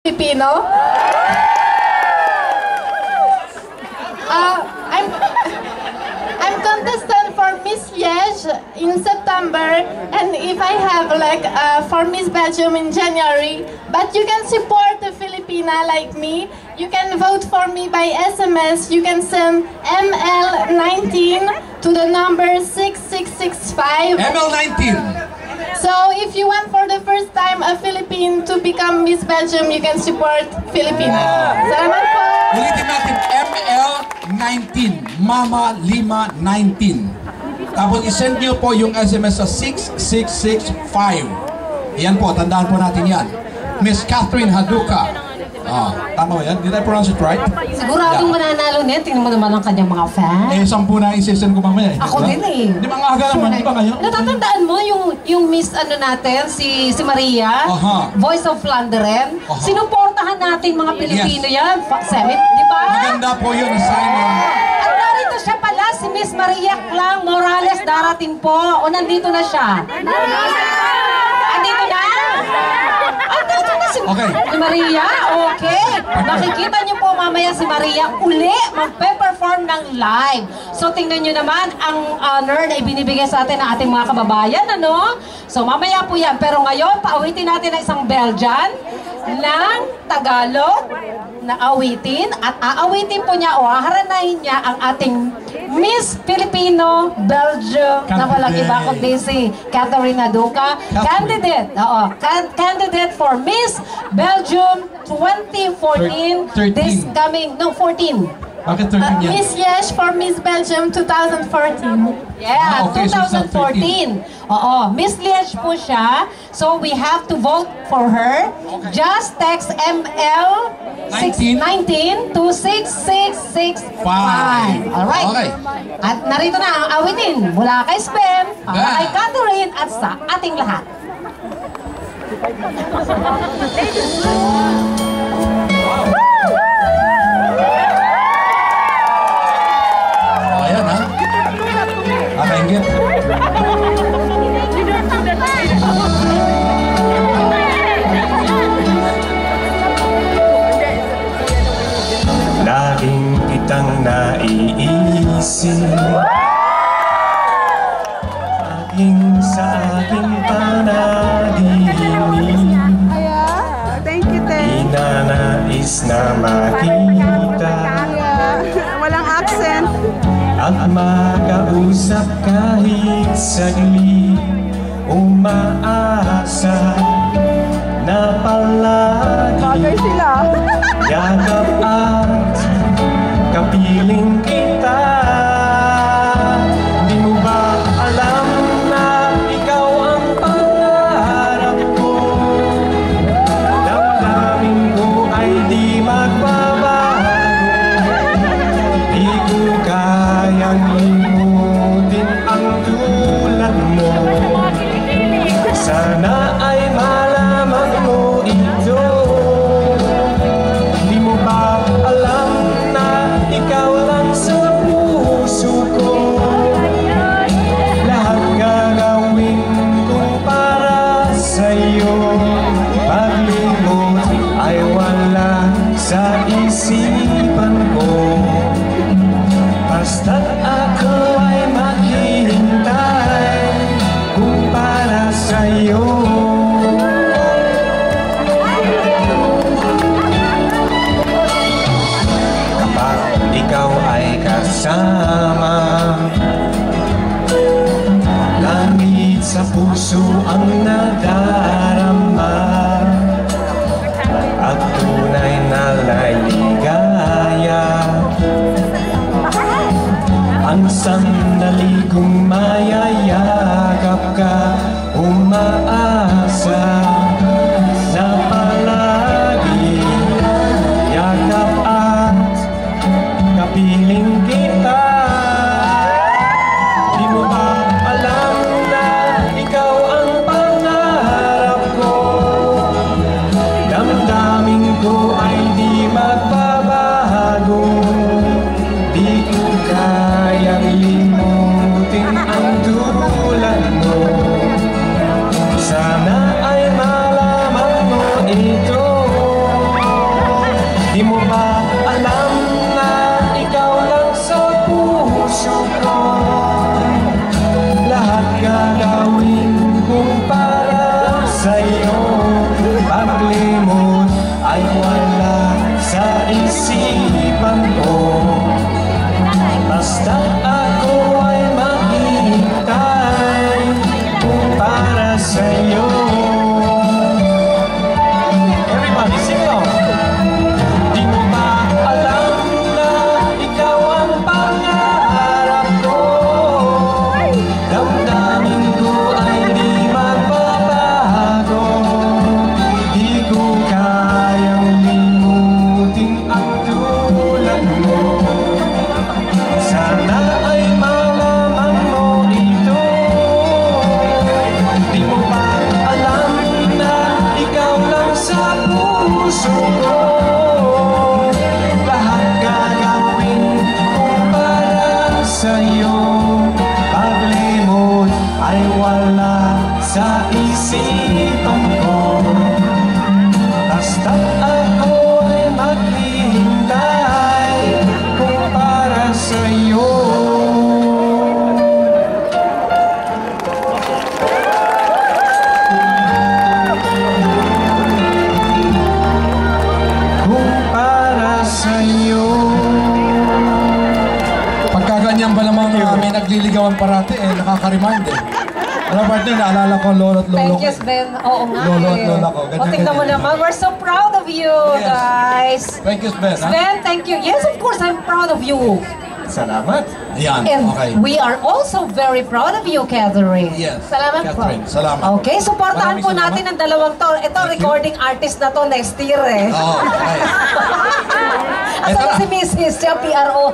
Filipino. I'm contestant for Miss Liège in September, and if I have like for Miss Belgium in January. But you can support a Filipina like me. You can vote for me by SMS. You can send ML19 to the number 6665. ML19. So if you want for the first time a Philippine to become Miss Belgium, you can support Filipina. Salamat po! Ulitin natin, ML19, Mama Lima 19. Tapos isend nyo po yung SMS sa 6665. Yan po, tandaan po natin yan. Miss Catherine Haduka. Tama ba yan? Did I pronounce it right? Siguradong mananalo niya. Tingnan mo naman ang kanyang mga fans. 10 na isesend ko mamaya. Ako din eh. Di ba ang aga naman? Di ba kayo? Natatandaan mo yung Miss natin, si Maria, Voice of Flanderen. Sinuportahan natin mga Pilipino yan. Summit, di ba? Maganda po yun, Simon. At narito siya pala, si Miss Maria Clang Morales, darating po. O nandito na siya. Andito na? Andito na si Maria? Okay. Makikita niyo po mamaya si Maria uli magpe-perform ng live. So tingnan niyo naman ang honor na ibinibigay sa atin ng ating mga kababayan, ano? So mamaya po yan. Pero ngayon, paawitin natin ang isang Belgian ng Tagalog na awitin at aawitin po niya o haharanahin niya ang ating Miss Filipino Belgium na walang iba kundi si Catherine Haduka, candidate for Miss Belgium 2014 this coming 14 Bakit 13 yan? Miss Liège for Miss Belgium 2014. Yeah, okay, 2014. Oo, Miss Liège po siya. So we have to vote for her. Okay. Just text ML 19 to 6665. Alright. Okay. At narito na ang awitin mula kay Spen, kay Catherine at sa ating lahat. Ayan ha. Nakaingit. Laging kitang naiisip, laging sa aking panaginip. Di na nais na makita walang accent at makausap kahit saglit. Umaasa na palagi yakap at kapiling kita. Di mo ba alam na ikaw ang pangarap ko? Damdamin ko ay di magbabago. Di ko kayang limutin ang tulad mo. Sana ay malaman mo ito. Di mo ba alam na ikaw lang sa puso ko? Lahat gagawin ko para sa'yo. Paglimot ay wala sa isipan ko. Basta't ako ay maghihintay kung para sa'yo. Kapag ikaw ay kasama, langit sa puso ang nadarama at tunay na laligaw. Di mo ba alam na ikaw lang sa puso ko? Lahat gagawin kong para sa'yo. Paglimot ay wala sa isipan ko. Basta ako ay maghihintay kung para sa'yo. Everybody sing along. Di mo ba alam na ikaw ang pangarap ko? Damdamin ko ay di magbabago. Di ko kayang limutin ang tulad mo. Sana ay malaman mo ito. Di mo ba alam na ikaw lang sa puso ko? Lahat gagawin kung para sa'yo. Paglimot ay wala sa isipan ko. Basta ako ay maghihintay kung para sa'yo. Kung para sa'yo. Pagka ganyan ba namang may nagliligawan parati, nakaka-remind eh. Ano partner, naalala ko ang lolo at lolo Thank ko. you, Sven. Oo nga Lolo at eh. lola ko. Ganyan, O, tingnan mo ganyan. naman. We're so proud of you, Yes. guys. Thank you, Sven. Ha? Sven, thank you. Yes, of course, I'm proud of you. Salamat. Ayan, And okay. we are also very proud of you, Catherine. Yes. Salamat po. Catherine, salamat. Okay, supportahan Maraming po natin ang dalawang to. Ito, Thank you. recording artist na to next year eh. Oo, okay. Asan Eto na na. si Mrs. Siya, PRO.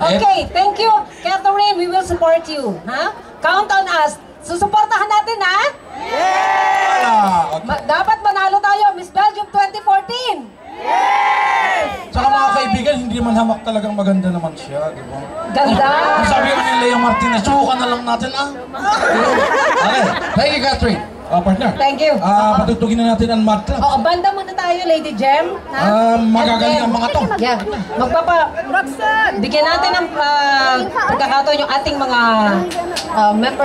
Okay, thank you, Catherine. We will support you. Ha? Count on us. Susuportahan natin, ha? Ah, okay. Dapat manalo tayo, Miss Belgium 2014. Saka mga kaibigan, hindi naman hamak talagang maganda naman siya, di ba? Ganda. Ang sabi ko ni Leo Martinez, subukan na lang natin Okay, thank you, Catherine. Partner. Thank you. Patutugin na natin ang Mad Club. Oo, banda muna tayo, Lady Jem. Ha? Magagaling And ang mga to. Yeah. Bigyan natin ng pagkakataon yung ating mga member